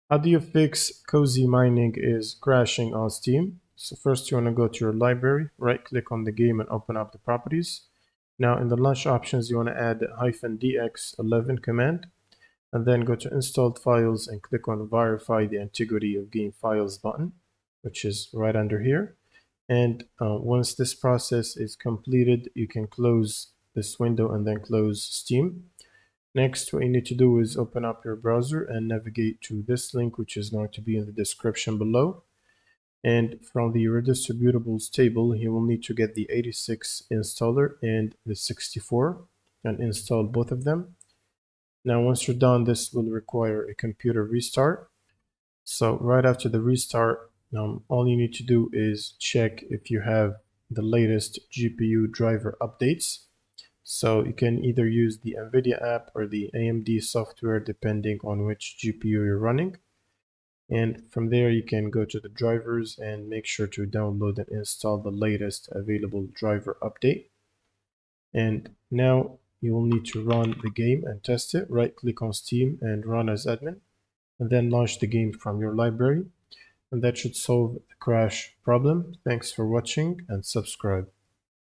How do you fix Cozy Mining is crashing on Steam? So first you want to go to your library, right click on the game and open up the properties. Now in the launch options you want to add -dx11 command and then go to installed files and click on verify the integrity of game files button, which is right under here. And once this process is completed, you can close this window and then close Steam. Next, what you need to do is open up your browser and navigate to this link, which is going to be in the description below. And from the redistributables table, you will need to get the 86 installer and the 64 and install both of them. Now, once you're done, this will require a computer restart. So right after the restart, all you need to do is check if you have the latest GPU driver updates. So you can either use the NVIDIA app or the AMD software depending on which GPU you're running. And from there you can go to the drivers and make sure to download and install the latest available driver update. And now you will need to run the game and test it. Right click on Steam and run as admin, and then launch the game from your library. And that should solve the crash problem. Thanks for watching and subscribe.